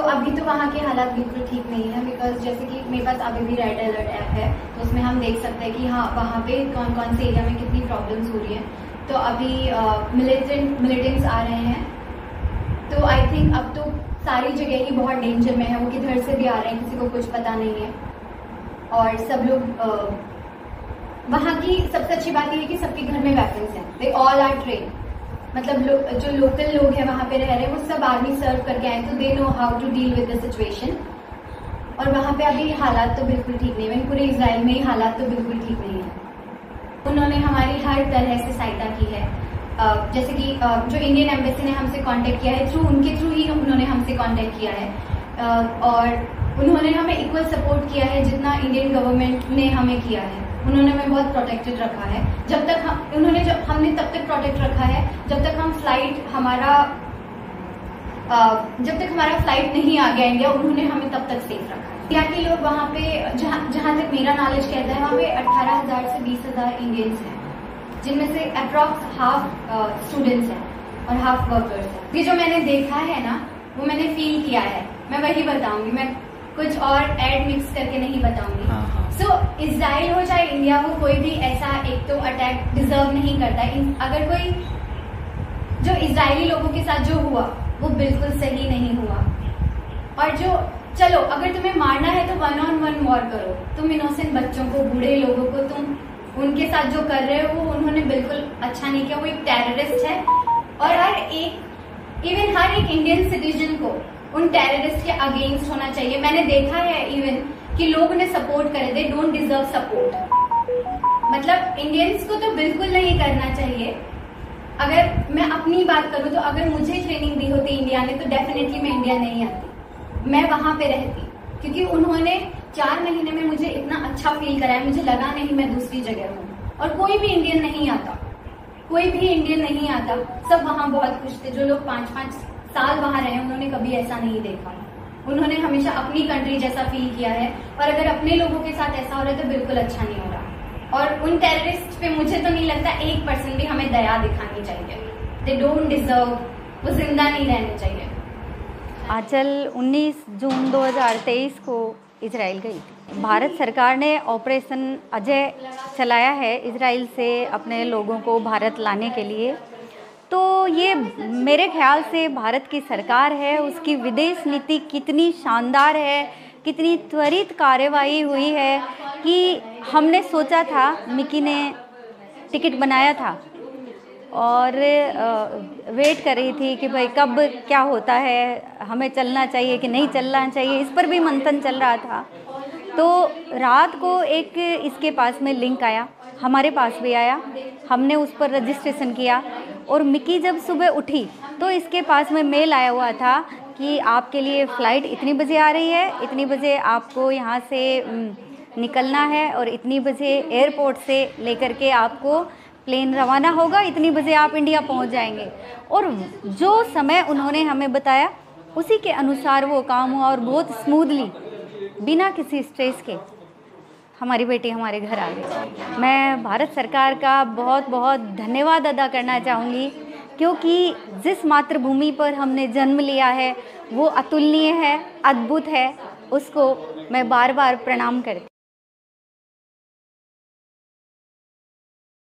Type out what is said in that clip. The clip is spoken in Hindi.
अभी तो वहाँ के हालात बिल्कुल ठीक नहीं है, बिकॉज जैसे कि मेरे पास अभी भी रेड अलर्ट ऐप है, तो उसमें हम देख सकते हैं कि हाँ वहाँ पे कौन कौन से एरिया में कितनी प्रॉब्लम्स हो रही हैं। तो अभी मिलिटेंट्स आ रहे हैं, तो आई थिंक अब तो सारी जगह ही बहुत डेंजर में है, वो किधर से भी आ रहे हैं, किसी को कुछ पता नहीं है। और सब लोग वहाँ की सबसे अच्छी बात यह है कि सबके घर में वेपन्स हैं, दे ऑल आर ट्रेन, मतलब जो लोकल लोग हैं वहाँ पे रह रहे हैं वो सब आर्मी सर्व करके आए, तो they know how to deal with the situation. और वहाँ पे अभी हालात तो बिल्कुल ठीक नहीं है, पूरे इजराइल में ही हालात तो बिल्कुल ठीक नहीं है। उन्होंने हमारी हर तरह से सहायता की है, जैसे कि जो इंडियन एम्बेसी ने हमसे कांटेक्ट किया है, उनके थ्रू ही उन्होंने हमसे कांटेक्ट किया है, और उन्होंने हमें इक्वल सपोर्ट किया है जितना इंडियन गवर्नमेंट ने हमें किया है। उन्होंने हमें बहुत प्रोटेक्टेड रखा है, हमने तब तक प्रोटेक्ट रखा है जब तक हमारा फ्लाइट नहीं आ गया इंडिया, उन्होंने हमें तब तक सेफ रखा है। इंडिया के लोग वहाँ पे जहाँ तक मेरा नॉलेज कहता है, वहाँ पे 18,000 से 20,000 इंडियंस हैं, जिनमें से अप्रॉक्स हाफ स्टूडेंट्स हैं और हाफ वर्कर्स हैं। ये जो मैंने देखा है ना, वो मैंने फील किया है, मैं वही बताऊंगी, मैं कुछ और ऐड मिक्स करके नहीं बताऊंगी। सो इजराइल हो चाहे इंडिया हो, कोई भी ऐसा एक तो अटैक डिजर्व नहीं करता है। अगर कोई जो इजरायली लोगों के साथ जो हुआ वो बिल्कुल सही नहीं हुआ। और जो चलो अगर तुम्हें मारना है तो 1-on-1 वॉर करो, तुम इनोसेंट बच्चों को, बूढ़े लोगों को तुम उनके साथ जो कर रहे हो वो उन्होंने बिल्कुल अच्छा नहीं किया, वो एक टेररिस्ट है। और इवन हर एक इंडियन सिटीजन को उन टेररिस्ट के अगेंस्ट होना चाहिए। मैंने देखा है इवन कि लोग उन्हें सपोर्ट करे, दे डोंट डिजर्व सपोर्ट। मतलब इंडियंस को तो बिल्कुल नहीं करना चाहिए। अगर मैं अपनी बात करूं तो अगर मुझे ट्रेनिंग दी होती इंडिया ने तो डेफिनेटली मैं इंडिया नहीं आती, मैं वहां पे रहती, क्योंकि उन्होंने 4 महीने में मुझे इतना अच्छा फील कराया, मुझे लगा नहीं मैं दूसरी जगह हूँ। और कोई भी इंडियन नहीं आता, कोई भी इंडियन नहीं आता, सब वहां बहुत खुश थे। जो लोग 5-5 साल वहां रहे उन्होंने कभी ऐसा नहीं देखा, उन्होंने हमेशा अपनी कंट्री जैसा फील किया है। और अगर अपने लोगों के साथ ऐसा हो रहा है तो बिल्कुल अच्छा नहीं हो रहा। और उन टेररिस्ट पे मुझे तो नहीं लगता 1% भी हमें दया दिखानी चाहिए, दे डोंट डिजर्व, वो जिंदा नहीं रहने चाहिए। आंचल 19 जून 2023 को इजराइल गई थी। भारत सरकार ने ऑपरेशन अजय चलाया है इजराइल से अपने लोगों को भारत लाने के लिए। तो ये मेरे ख्याल से भारत की सरकार है, उसकी विदेश नीति कितनी शानदार है, कितनी त्वरित कार्यवाही हुई है कि हमने सोचा था, मिकी ने टिकट बनाया था और वेट कर रही थी कि भाई कब क्या होता है, हमें चलना चाहिए कि नहीं चलना चाहिए, इस पर भी मंथन चल रहा था। तो रात को एक इसके पास में लिंक आया, हमारे पास भी आया, हमने उस पर रजिस्ट्रेशन किया। और मिकी जब सुबह उठी तो इसके पास में मेल आया हुआ था कि आपके लिए फ़्लाइट इतनी बजे आ रही है, इतनी बजे आपको यहाँ से निकलना है और इतनी बजे एयरपोर्ट से लेकर के आपको प्लेन रवाना होगा, इतनी बजे आप इंडिया पहुँच जाएंगे। और जो समय उन्होंने हमें बताया उसी के अनुसार वो काम हुआ और बहुत स्मूथली, बिना किसी स्ट्रेस के हमारी बेटी हमारे घर आ गई। मैं भारत सरकार का बहुत बहुत धन्यवाद अदा करना चाहूँगी, क्योंकि जिस मातृभूमि पर हमने जन्म लिया है वो अतुलनीय है, अद्भुत है, उसको मैं बार बार प्रणाम करती हूँ।